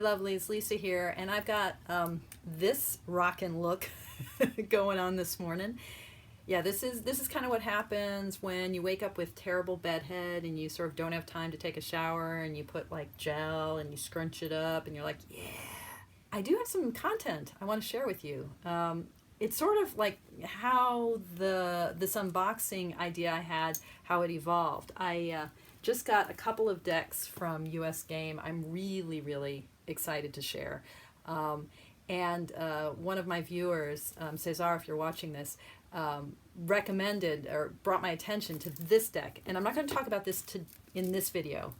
lovelies, Lisa here, and I've got this rockin' look going on this morning. Yeah, this is kind of what happens when you wake up with terrible bedhead and you sort of don't have time to take a shower, and you put like gel and you scrunch it up and you're like, yeah. I do have some content I want to share with you. It's sort of like how this unboxing idea I had, how it evolved. I just got a couple of decks from US Game I'm really, really excited to share. And one of my viewers, Cesar, if you're watching this, recommended or brought my attention to this deck. And I'm not going to talk about this in this video,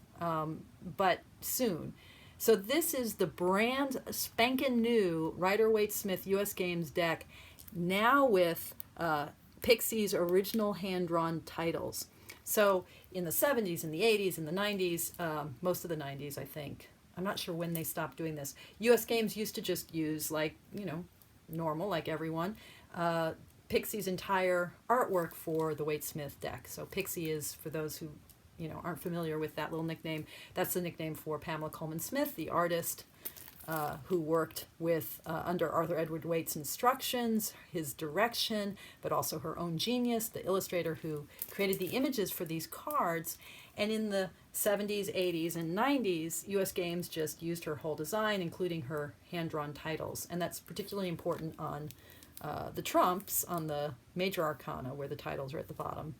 but soon. So this is the brand spanking new Rider-Waite-Smith US Games deck, now with Pixie's original hand-drawn titles. So in the 70s, in the 80s, in the 90s, most of the 90s, I think. I'm not sure when they stopped doing this. US Games used to just use, like, normal, like everyone, Pixie's entire artwork for the Waite-Smith deck. So Pixie is, for those who aren't familiar with that little nickname, that's the nickname for Pamela Coleman Smith, the artist who worked with under Arthur Edward Waite's instructions, his direction, but also her own genius, the illustrator who created the images for these cards. And in the 70s, 80s, and 90s, US Games just used her whole design, including her hand-drawn titles. And that's particularly important on the trumps, on the major arcana, where the titles are at the bottom.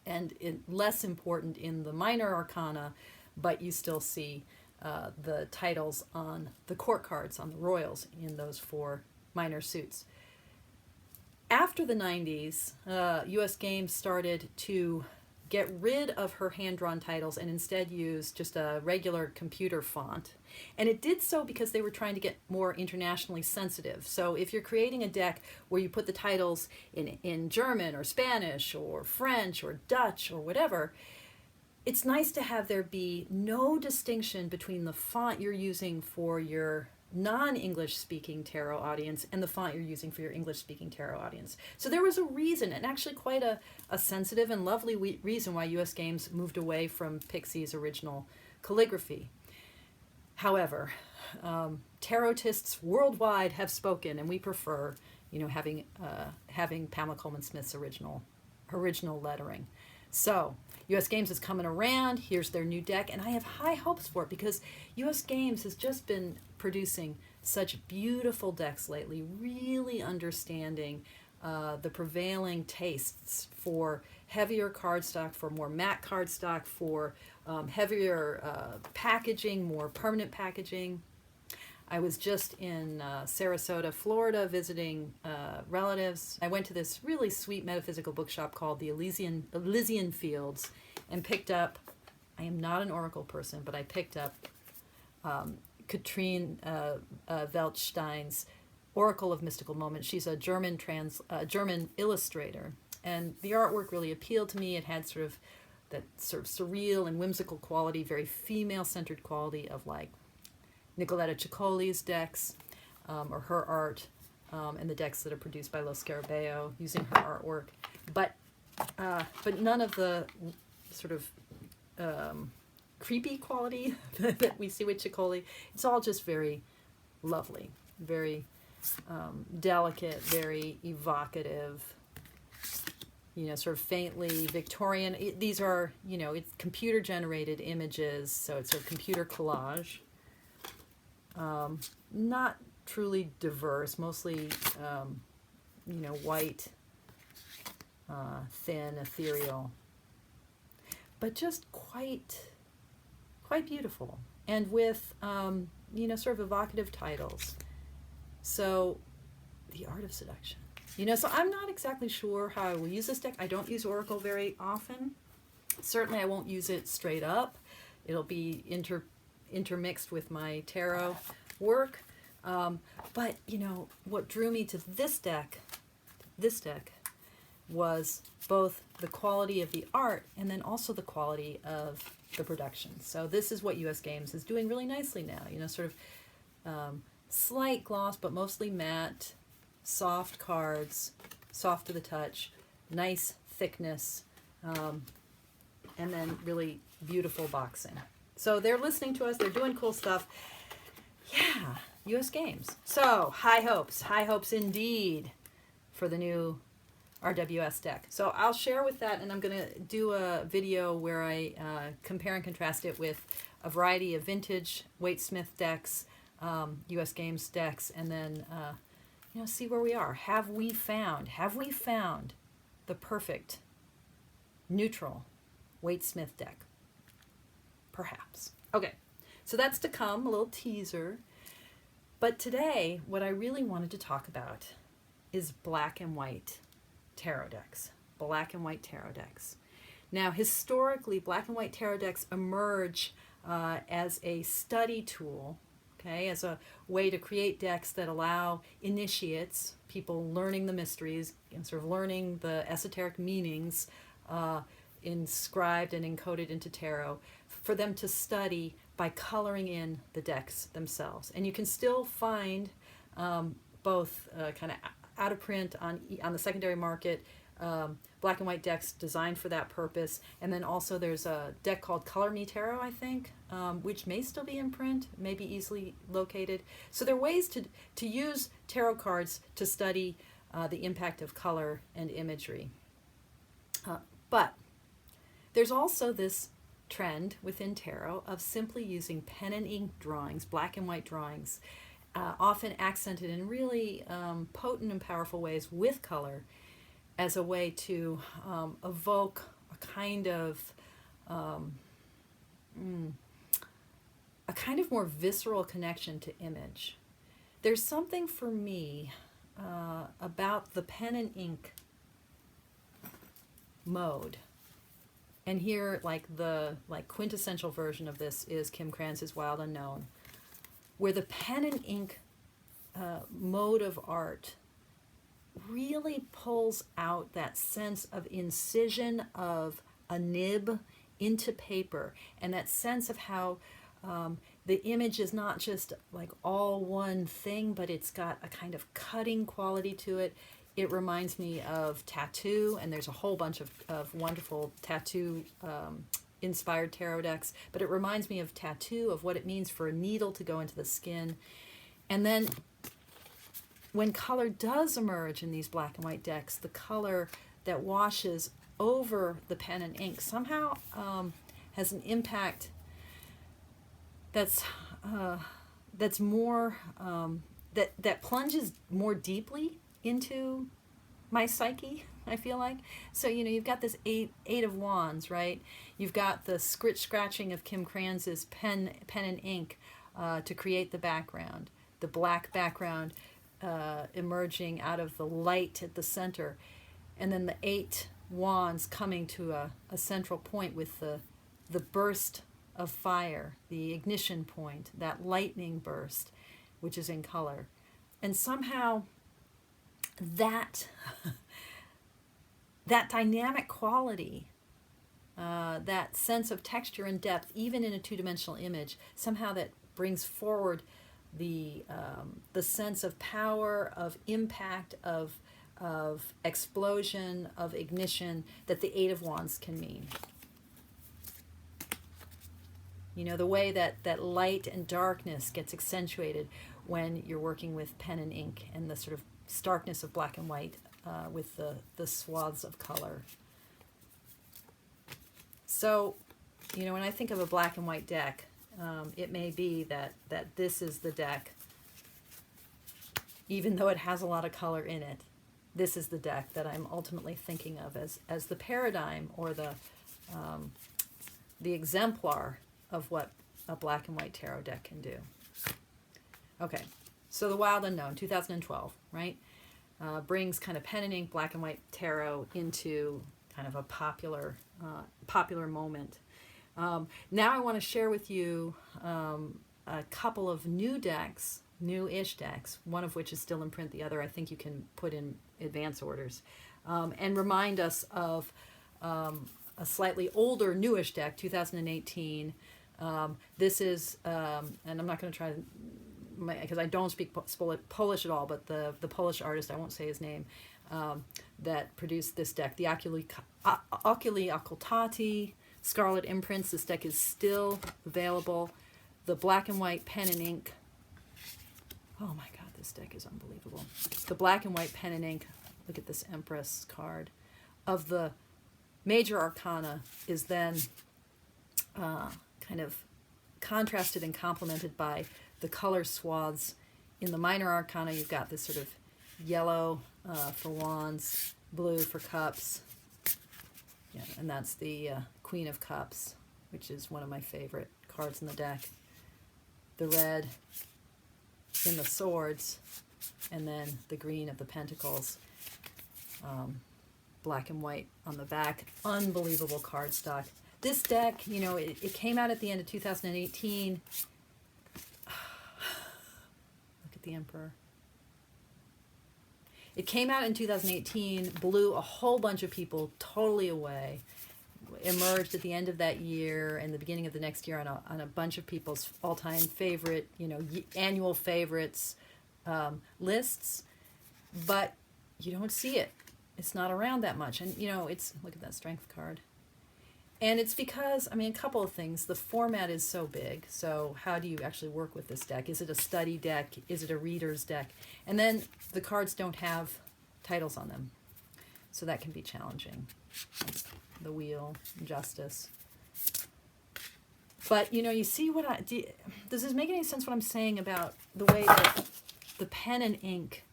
And less important in the minor arcana, but you still see the titles on the court cards, on the royals, in those 4 minor suits. After the 90s, US Games started to get rid of her hand-drawn titles and instead use just a regular computer font. And it did so because they were trying to get more internationally sensitive. So if you're creating a deck where you put the titles in German or Spanish or French or Dutch or whatever, it's nice to have there be no distinction between the font you're using for your non-English speaking tarot audience and the font you're using for your English speaking tarot audience. So there was a reason, and actually quite a sensitive and lovely reason, why US Games moved away from Pixie's original calligraphy. However, tarotists worldwide have spoken, and we prefer having Pamela Coleman Smith's original lettering. So US Games is coming around. Here's their new deck, and I have high hopes for it because US Games has just been producing such beautiful decks lately, really understanding the prevailing tastes for heavier cardstock, for more matte cardstock, for heavier packaging, more permanent packaging. I was just in Sarasota, Florida, visiting relatives. I went to this really sweet metaphysical bookshop called the Elysian Fields and picked up, I am not an oracle person, but I picked up Katrine Weltstein's Oracle of Mystical Moments. She's a German illustrator, and the artwork really appealed to me. It had sort of that sort of surreal and whimsical quality, very female-centered quality of like Nicoletta Ciccoli's decks, or her art, and the decks that are produced by Lo Scarabeo using her artwork, but none of the sort of creepy quality that we see with Ciccoli. It's all just very lovely, very delicate, very evocative, sort of faintly Victorian. These are, it's computer-generated images, so it's a computer collage. Not truly diverse, mostly, white, thin, ethereal, but just quite beautiful, and with, sort of evocative titles. So, The Art of Seduction. So I'm not exactly sure how I will use this deck. I don't use Oracle very often. Certainly I won't use it straight up. It'll be intermixed with my tarot work. But, what drew me to this deck was both the quality of the art and then also the quality of the production. So this is what US Games is doing really nicely now, sort of slight gloss, but mostly matte, soft cards, soft to the touch, nice thickness, and then really beautiful boxing. So they're listening to us. They're doing cool stuff. Yeah, U.S. Games. So high hopes indeed for the new RWS deck. So I'll share with that, and I'm going to do a video where I compare and contrast it with a variety of vintage Waite Smith decks, U.S. Games decks, and then see where we are. Have we found the perfect neutral Waite Smith deck? Perhaps. Okay, so that's to come, a little teaser. But today, what I really wanted to talk about is black and white tarot decks. Black and white tarot decks. Now, historically, black and white tarot decks emerge as a study tool, okay, as a way to create decks that allow initiates, people learning the mysteries and sort of learning the esoteric meanings inscribed and encoded into tarot, for them to study by coloring in the decks themselves. And you can still find both kind of out of print on the secondary market, black and white decks designed for that purpose. And then also there's a deck called Color Me Tarot, I think, which may still be in print, may be easily located. So there are ways to use tarot cards to study the impact of color and imagery. But there's also this trend within tarot of simply using pen and ink drawings, black and white drawings, often accented in really potent and powerful ways with color, as a way to evoke a kind of more visceral connection to image. There's something for me about the pen and ink mode. And here, the quintessential version of this is Kim Kranz's Wild Unknown, where the pen and ink mode of art really pulls out that sense of incision of a nib into paper, and that sense of how the image is not just all one thing, but it's got a kind of cutting quality to it. It reminds me of tattoo, and there's a whole bunch of wonderful tattoo inspired tarot decks, but it reminds me of tattoo, of what it means for a needle to go into the skin. And then when color does emerge in these black and white decks, the color that washes over the pen and ink somehow has an impact that's more that plunges more deeply into my psyche, I feel like. So, you've got this eight of wands, right? You've got the scratching of Kim Kranz's pen and ink to create the background, the black background emerging out of the light at the center, and then the 8 wands coming to a central point with the burst of fire, the ignition point, that lightning burst, which is in color. And somehow that dynamic quality, that sense of texture and depth, even in a two-dimensional image, somehow that brings forward the sense of power, of impact, of explosion, of ignition that the 8 of wands can mean. The way that light and darkness gets accentuated when you're working with pen and ink, and the sort of starkness of black and white with the swaths of color. So, when I think of a black and white deck, it may be that this is the deck, even though it has a lot of color in it. This is the deck that I'm ultimately thinking of as the paradigm, or the exemplar of what a black and white tarot deck can do. Okay, so the Wild Unknown, 2012, right? Brings kind of pen and ink, black and white tarot into kind of a popular moment. Now I want to share with you a couple of new decks, new-ish decks, one of which is still in print, the other I think you can put in advance orders, and remind us of a slightly older, newish deck, 2018. This is, and I'm not going to try to, because I don't speak Polish at all, but the Polish artist, I won't say his name, that produced this deck, the Oculi Occultati, Scarlet Imprints. This deck is still available. The black and white pen and ink. Oh my God, this deck is unbelievable. The black and white pen and ink, look at this Empress card, of the major arcana is then kind of contrasted and complemented by the color swaths. In the minor arcana, you've got this sort of yellow for wands, blue for cups. Yeah, and that's the Queen of Cups, which is one of my favorite cards in the deck. The red in the swords, and then the green of the pentacles. Black and white on the back. Unbelievable cardstock. This deck, you know, it came out at the end of 2018. Look at the Emperor. It came out in 2018, blew a whole bunch of people totally away, emerged at the end of that year and the beginning of the next year on a bunch of people's all-time favorite, you know, annual favorites lists, but you don't see it. It's not around that much. And, you know, it's, look at that strength card. And it's because, I mean, a couple of things. The format is so big. So how do you actually work with this deck? Is it a study deck? Is it a reader's deck? And then the cards don't have titles on them. So that can be challenging. The Wheel, Justice. But, you know, you see what does this make any sense what I'm saying about the way that the pen and ink,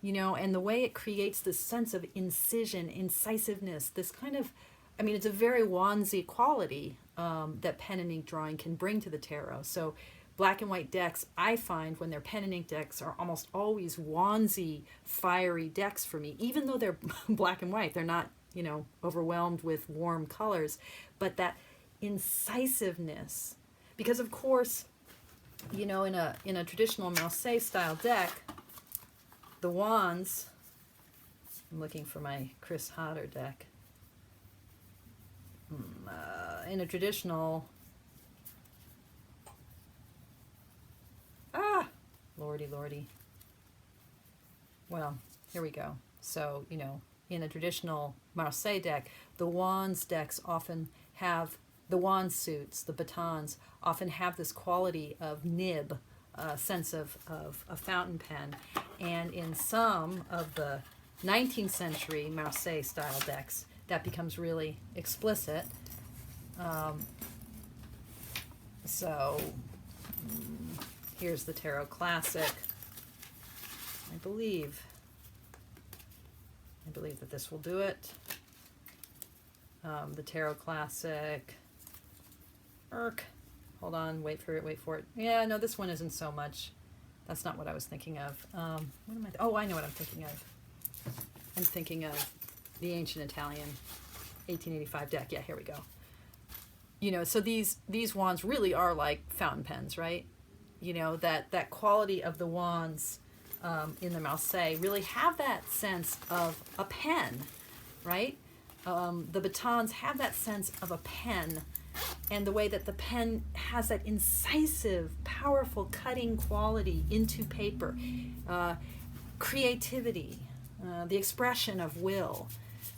you know, and the way it creates this sense of incision, incisiveness, this kind of, I mean, it's a very wandsy quality that pen and ink drawing can bring to the tarot. So black and white decks, I find when they're pen and ink decks, are almost always wandsy, fiery decks for me, even though they're black and white. They're not, you know, overwhelmed with warm colors, but that incisiveness, because of course, you know, in a traditional Marseille style deck, the wands, I'm looking for my Chris Hodder deck, in a traditional, lordy, well, here we go. So, you know, in a traditional Marseille deck, the wands decks often have, the wand suits, the batons, often have this quality of nib, sense of a fountain pen. And in some of the 19th century Marseille style decks, that becomes really explicit. So here's the Tarot Classic. I believe that this will do it. The Tarot Classic. Hold on, wait for it. Yeah, no, this one isn't so much. That's not what I was thinking of. What am I? Oh, I know what I'm thinking of. I'm thinking of the Ancient Italian 1885 deck. Yeah, here we go. You know, so these wands really are like fountain pens, right? You know, that quality of the wands in the Marseille really have that sense of a pen, right? The batons have that sense of a pen, and the way that the pen has that incisive, powerful cutting quality into paper, creativity, the expression of will.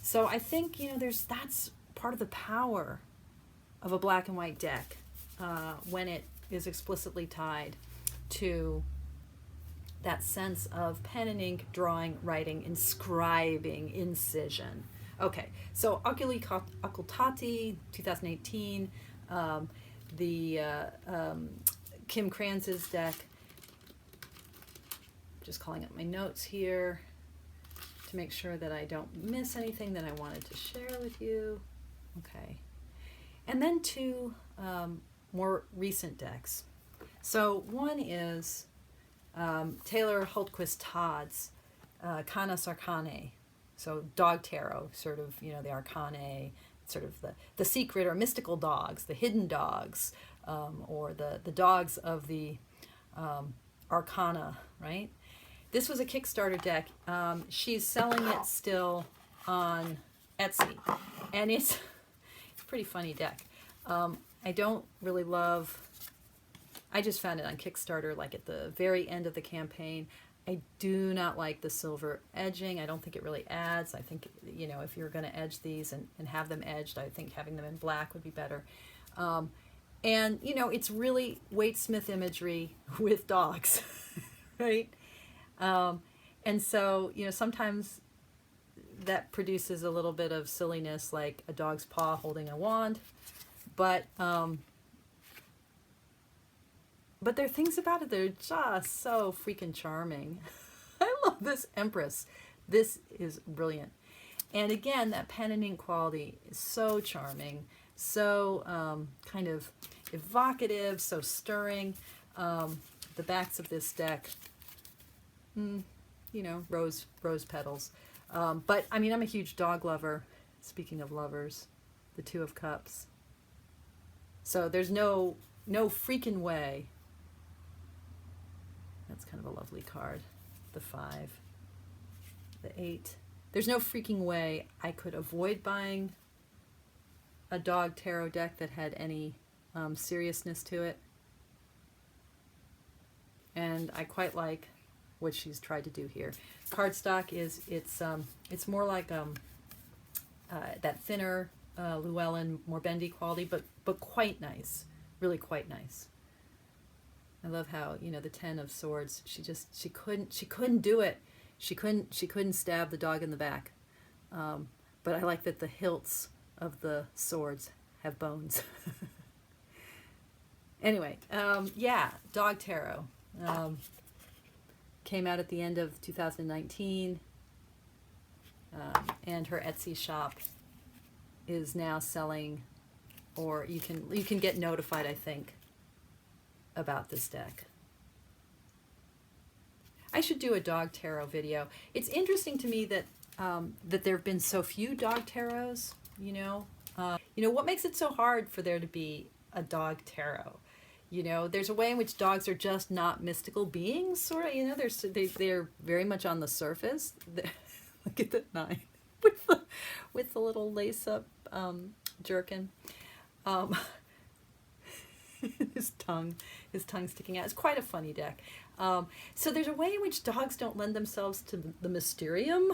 So I think, you know, that's part of the power of a black and white deck when it is explicitly tied to that sense of pen and ink, drawing, writing, inscribing, incision. Okay, so Oculi Occultati, 2018, the Kim Kranz's deck. Just calling up my notes here to make sure that I don't miss anything that I wanted to share with you. Okay, and then two more recent decks. So one is Taylor Hultquist Todd's Canis Arcanae. So dog tarot, sort of, you know, the Arcanae, sort of the secret or mystical dogs, the hidden dogs, or the dogs of the Arcana, right? This was a Kickstarter deck. She's selling it still on Etsy, and it's a pretty funny deck. I don't really love, I just found it on Kickstarter like at the very end of the campaign, I do not like the silver edging. I don't think it really adds. I think, you know, if you're going to edge these and have them edged, I think having them in black would be better. And, you know, it's really Waite Smith imagery with dogs, right? And so, you know, sometimes that produces a little bit of silliness, like a dog's paw holding a wand. But there are things about it that are just so freaking charming. I love this Empress. This is brilliant. And again, that pen and ink quality is so charming, so kind of evocative, so stirring. The backs of this deck, you know, rose petals. But I mean, I'm a huge dog lover. Speaking of lovers, the Two of Cups. So there's no freaking way. That's kind of a lovely card. The 5, the 8. There's no freaking way I could avoid buying a dog tarot deck that had any seriousness to it. And I quite like what she's tried to do here. Cardstock is, it's more like that thinner Llewellyn, more bendy quality, but quite nice, really quite nice. I love how, you know, the 10 of Swords, she couldn't do it. She couldn't stab the dog in the back. But I like that the hilts of the swords have bones. Anyway, yeah, Dog Tarot. Came out at the end of 2019. And her Etsy shop is now selling, or you can get notified, I think, about this deck. I should do a dog tarot video. It's interesting to me that that there have been so few dog tarots. You know, what makes it so hard for there to be a dog tarot? You know, there's a way in which dogs are just not mystical beings, sort of. You know, they're very much on the surface. Look at that 9 with the little lace up jerkin. His tongue sticking out. It's quite a funny deck. So there's a way in which dogs don't lend themselves to the mysterium,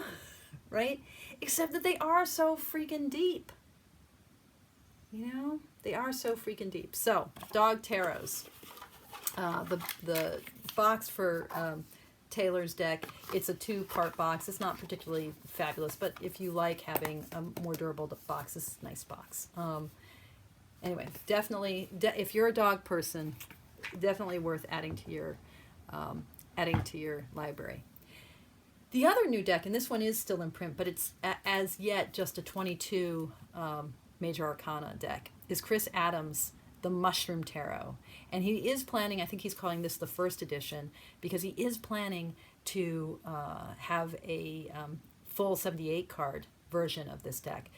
right? Except that they are so freaking deep. You know, they are so freaking deep. So, dog tarots. The box for Taylor's deck, it's a 2-part box. It's not particularly fabulous, but if you like having a more durable box, this is a nice box. Anyway, definitely, if you're a dog person, definitely worth adding to your library. The other new deck, and this one is still in print, but it's as yet just a 22 Major Arcana deck, is Chris Adams' The Mushroom Tarot. And he is planning, I think he's calling this the first edition, because he is planning to have a full 78 card version of this deck.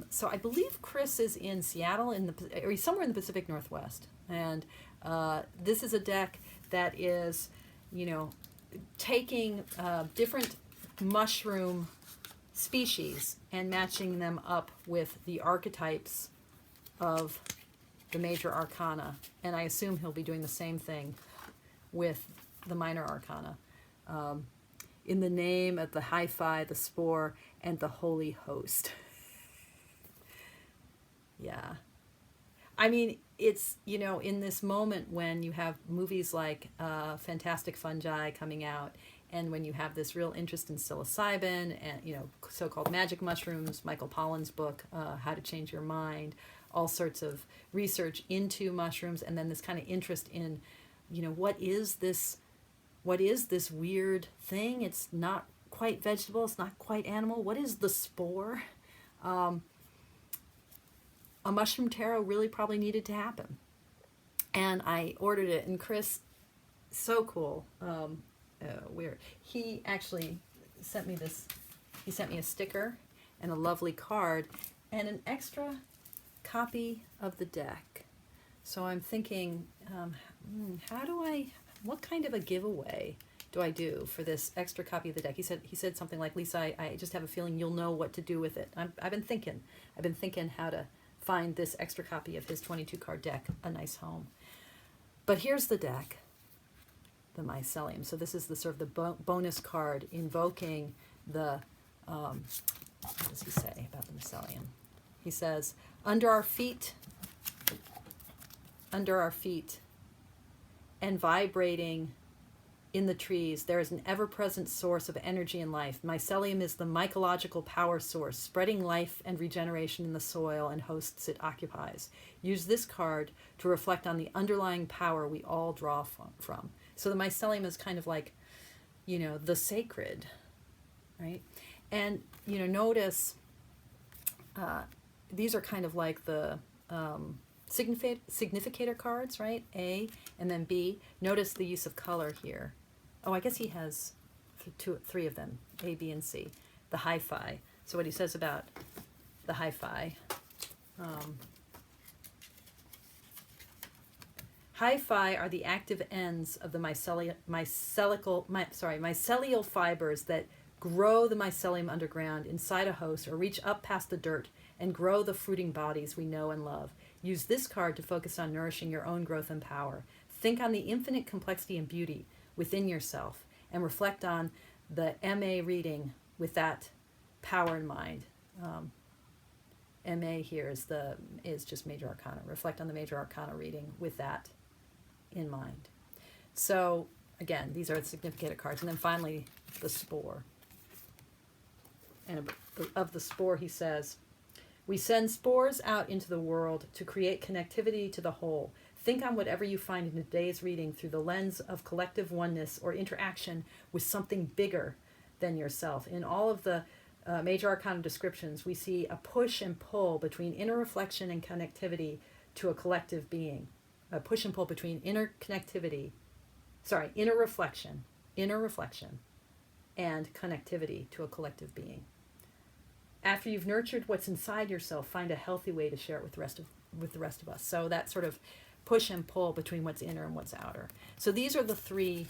So I believe Chris is in Seattle, or he's somewhere in the Pacific Northwest. And this is a deck that is, you know, taking different mushroom species and matching them up with the archetypes of the Major Arcana. And I assume he'll be doing the same thing with the Minor Arcana. In the name of the Hi-Fi, the Spore, and the Holy Host. Yeah. I mean, it's, you know, in this moment when you have movies like Fantastic Fungi coming out, and when you have this real interest in psilocybin and, you know, so-called magic mushrooms, Michael Pollan's book, How to Change Your Mind, all sorts of research into mushrooms, and then this kind of interest in, you know, what is this weird thing? It's not quite vegetable, it's not quite animal. What is the spore? A mushroom tarot really probably needed to happen. And I ordered it, and Chris, so cool. Weird. He actually sent me this. He sent me a sticker and a lovely card and an extra copy of the deck. So I'm thinking, what kind of a giveaway do I do for this extra copy of the deck? He said something like, Lisa, I just have a feeling you'll know what to do with it. I've been thinking how to find this extra copy of his 22 card deck a nice home. But here's the deck. mycelium. So this is the sort of the bonus card invoking the, what does he say about the mycelium? He says, under our feet, and vibrating in the trees, there is an ever-present source of energy and life. Mycelium is the mycological power source, spreading life and regeneration in the soil and hosts it occupies. Use this card to reflect on the underlying power we all draw from. So the mycelium is kind of like, you know, the sacred, right? And, you know, notice these are kind of like the significator cards, right? A and then B. Notice the use of color here. Oh, I guess he has three of them, A, B, and C. The hi-fi. So what he says about the hi-fi. Hi-fi are the active ends of the mycelial fibers that grow the mycelium underground inside a host or reach up past the dirt and grow the fruiting bodies we know and love. Use this card to focus on nourishing your own growth and power. Think on the infinite complexity and beauty within yourself and reflect on the MA reading with that power in mind. MA here is just Major Arcana. Reflect on the Major Arcana reading with that in mind. So again, these are the significator cards. And then finally, the spore. And of the spore, he says, we send spores out into the world to create connectivity to the whole. Think on whatever you find in today's reading through the lens of collective oneness or interaction with something bigger than yourself. In all of the Major Arcana descriptions, we see a push and pull between inner reflection and connectivity to a collective being. A push and pull between inner reflection and connectivity to a collective being. After you've nurtured what's inside yourself, find a healthy way to share it with the rest of us. So that sort of push and pull between what's inner and what's outer. So these are the three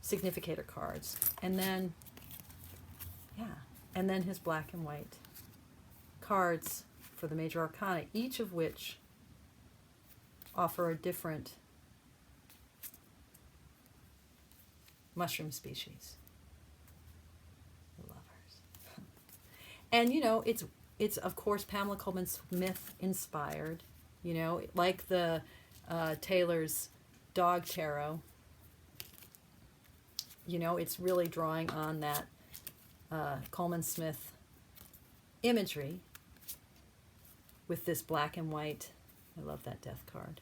significator cards. And then, and then his black and white cards for the Major Arcana, each of which offer a different mushroom species. Lovers. And, you know, it's of course Pamela Coleman Smith inspired, you know, like the Taylor's Dog Tarot. You know, it's really drawing on that Coleman Smith imagery with this black and white. I love that death card.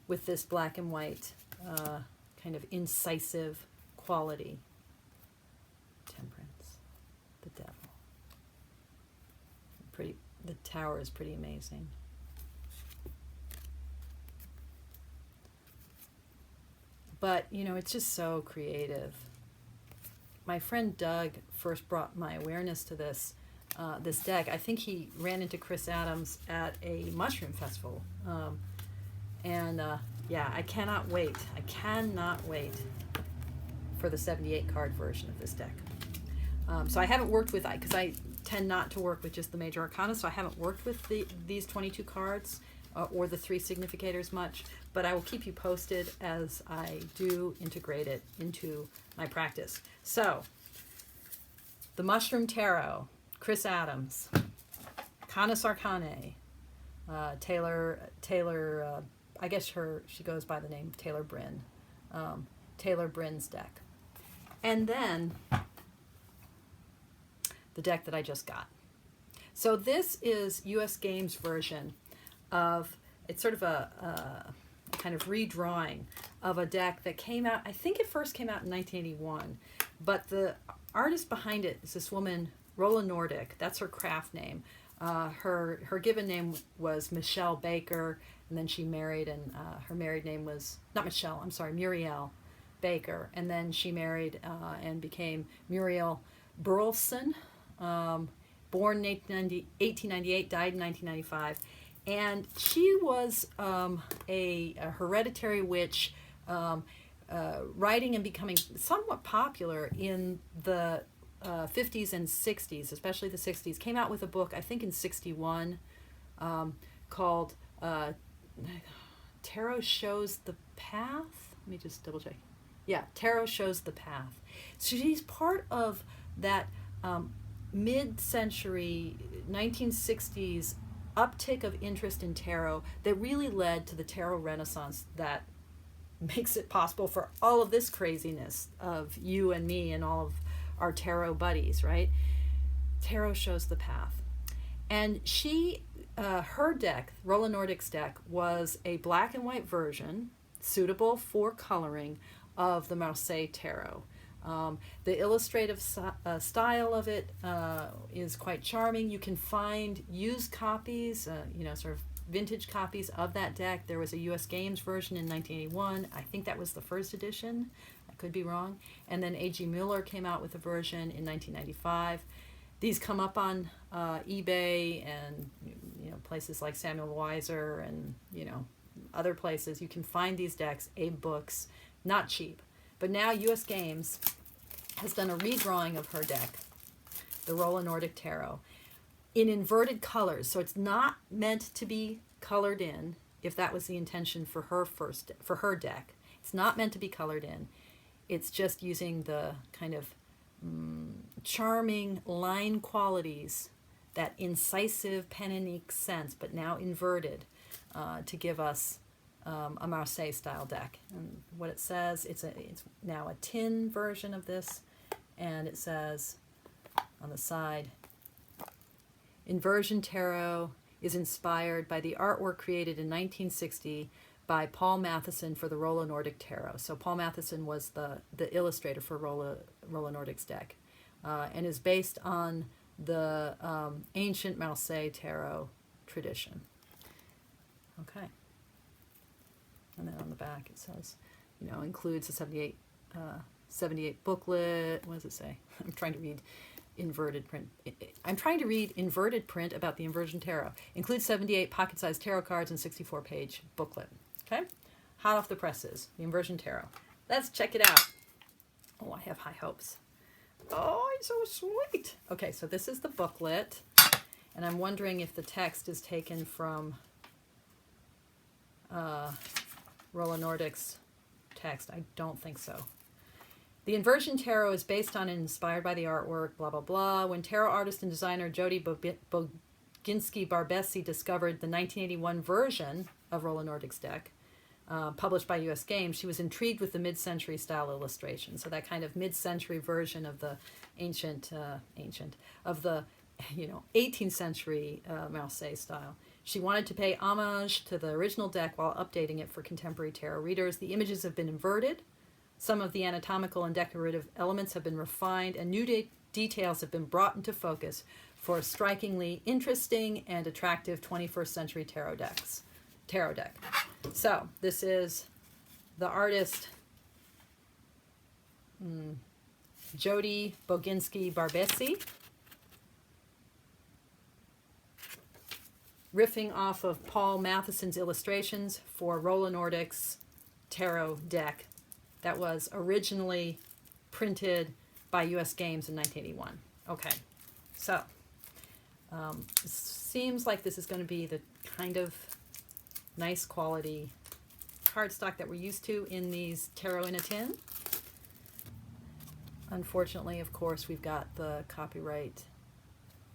With this black and white kind of incisive quality. Temperance. The devil. The tower is pretty amazing. But, you know, it's just so creative. My friend Doug first brought my awareness to this deck. I think he ran into Chris Adams at a mushroom festival. Yeah, I cannot wait. I cannot wait for the 78 card version of this deck. So I haven't worked with, because I tend not to work with just the Major Arcana, so I haven't worked with these 22 cards or the three significators much, but I will keep you posted as I do integrate it into my practice. So, the Mushroom Tarot, Chris Adams, Canis Arcanae, Taylor, I guess she goes by the name Taylor Bryn, Taylor Bryn's deck. And then the deck that I just got. So this is US Games version of, it's sort of a kind of redrawing of a deck that came out, I think it first came out in 1981, but the artist behind it is this woman, Rola Nordic. That's her craft name. Her given name was Michelle Baker, and then she married, and her married name was, not Michelle, I'm sorry, Muriel Baker, and then she married and became Muriel Burleson, born in 1898, died in 1995, and she was a hereditary witch, writing and becoming somewhat popular in the 50s and 60s, especially the 60s. Came out with a book, I think in 61, called Tarot Shows the Path. Let me just double check. Yeah, tarot shows the path. So she's part of that mid-century 1960s uptick of interest in tarot that really led to the tarot renaissance that makes it possible for all of this craziness of you and me and all of our tarot buddies, right? Tarot shows the path. And she, her deck, Rolla Nordic's deck, was a black and white version suitable for coloring of the Marseille Tarot. The illustrative style of it is quite charming. You can find used copies, sort of vintage copies of that deck. There was a US Games version in 1981. I think that was the first edition. I could be wrong. And then A.G. Mueller came out with a version in 1995. These come up on eBay and places like Samuel Weiser and other places. You can find these decks, Abe Books, not cheap. But now US Games has done a redrawing of her deck, the Rolla Nordic Tarot, in inverted colors. So it's not meant to be colored in, if that was the intention for her deck. It's not meant to be colored in. It's just using the kind of charming line qualities, that incisive pen and ink sense, but now inverted, to give us a Marseille style deck. And what it says, it's now a tin version of this, and it says on the side, Inversion Tarot is inspired by the artwork created in 1960 by Paul Matheson for the Rolla Nordic Tarot. So Paul Matheson was the illustrator for Rolla Nordic's deck, and is based on the ancient Marseille Tarot tradition. Okay. And then on the back it says, includes a 78 booklet. What does it say? I'm trying to read inverted print. I'm trying to read inverted print about the Inversion Tarot. Includes 78 pocket-sized tarot cards and 64-page booklet. Okay? Hot off the presses, the Inversion Tarot. Let's check it out. Oh, I have high hopes. Oh, it's so sweet. Okay, so this is the booklet, and I'm wondering if the text is taken from Rolla Nordic's text. I don't think so. The Inversion Tarot is based on and inspired by the artwork, blah, blah, blah. When tarot artist and designer Jody Bachynski Barbesi discovered the 1981 version of Rolla Nordic's deck, published by US Games, she was intrigued with the mid-century style illustration. So that kind of mid-century version of the of the 18th century Marseille style. She wanted to pay homage to the original deck while updating it for contemporary tarot readers. The images have been inverted. Some of the anatomical and decorative elements have been refined, and new details have been brought into focus for a strikingly interesting and attractive 21st century tarot deck. So this is the artist Jody Bachynski Barbesi, riffing off of Paul Matheson's illustrations for Rolla Nordic's tarot deck that was originally printed by US Games in 1981. Okay, so seems like this is going to be the kind of nice quality cardstock that we're used to in these tarot in a tin. Unfortunately, of course, we've got the copyright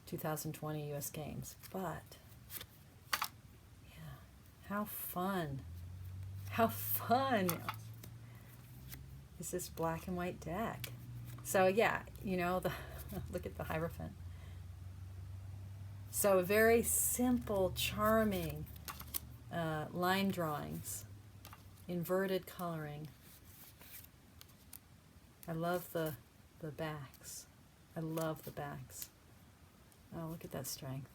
2020 US Games, but yeah, how fun is this black and white deck? So yeah, look at the Hierophant. So very simple, charming line drawings, inverted coloring. I love the backs. I love the backs. Oh, look at that strength.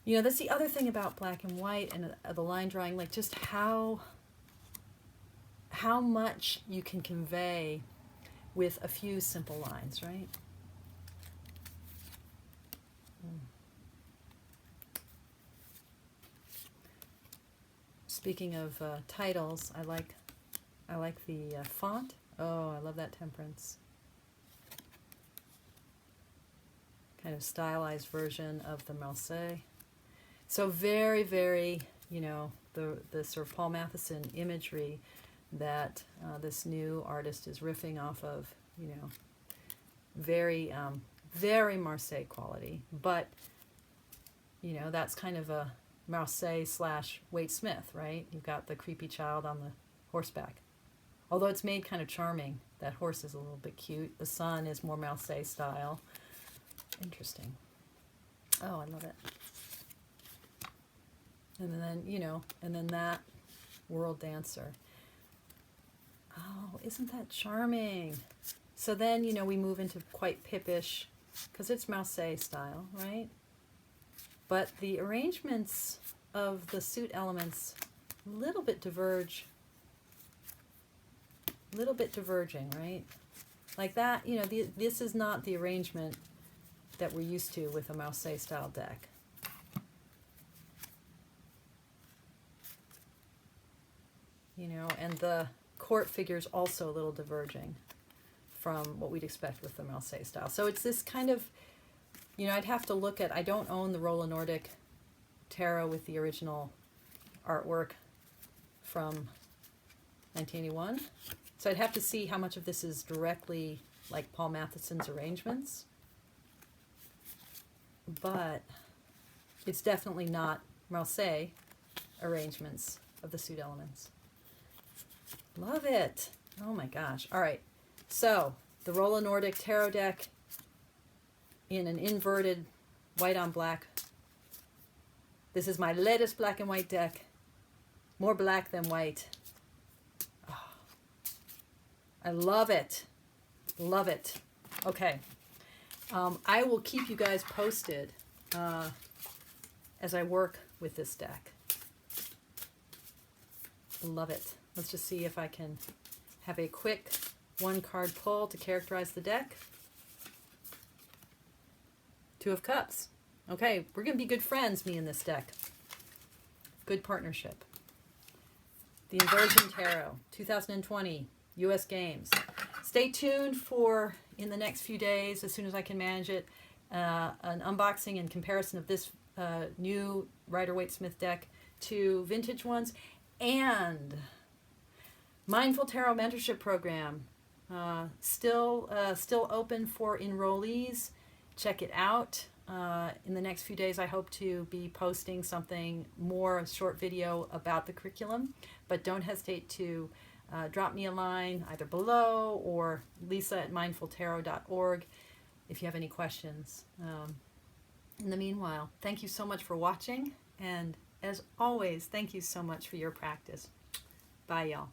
That's the other thing about black and white and the line drawing, like just how much you can convey with a few simple lines, right? Speaking of titles, I like the font. Oh, I love that Temperance. Kind of stylized version of the Marseille. So very, very, the sort of Paul Matheson imagery that this new artist is riffing off of, you know, very, very Marseille quality. But, you know, that's kind of a Marseille / Waite Smith, right? You've got the creepy child on the horseback. Although it's made kind of charming. That horse is a little bit cute. The sun is more Marseille style. Interesting. Oh, I love it. And then, you know, and then that world dancer. Oh, isn't that charming? So then, you know, we move into quite Pippish, because it's Marseille style, right? But the arrangements of the suit elements a little bit diverging, right? Like that, you know, this is not the arrangement that we're used to with a Marseille style deck. You know, and the court figures also a little diverging from what we'd expect with the Marseille style. So it's this kind of, you know, I'd have to look at, I don't own the Rolla Nordic Tarot with the original artwork from 1981. So I'd have to see how much of this is directly like Paul Matheson's arrangements. But it's definitely not Marseille arrangements of the suit elements. Love it. Oh my gosh. All right. So the Rolla Nordic Tarot deck in an inverted white on black. This is my latest black and white deck. More black than white. Oh, I love it. Love it. Okay. I will keep you guys posted as I work with this deck. Love it. Let's just see if I can have a quick one card pull to characterize the deck. Two of Cups. Okay, we're going to be good friends, me and this deck. Good partnership. The Inversion Tarot, 2020, U.S. Games. Stay tuned for, in the next few days, as soon as I can manage it, an unboxing and comparison of this new Rider-Waite Smith deck to vintage ones, and Mindful Tarot Mentorship Program, still open for enrollees. Check it out. In the next few days, I hope to be posting something more, a short video about the curriculum, but don't hesitate to drop me a line either below or lisa@mindfultarot.org if you have any questions. In the meanwhile, thank you so much for watching, and as always, thank you so much for your practice. Bye, y'all.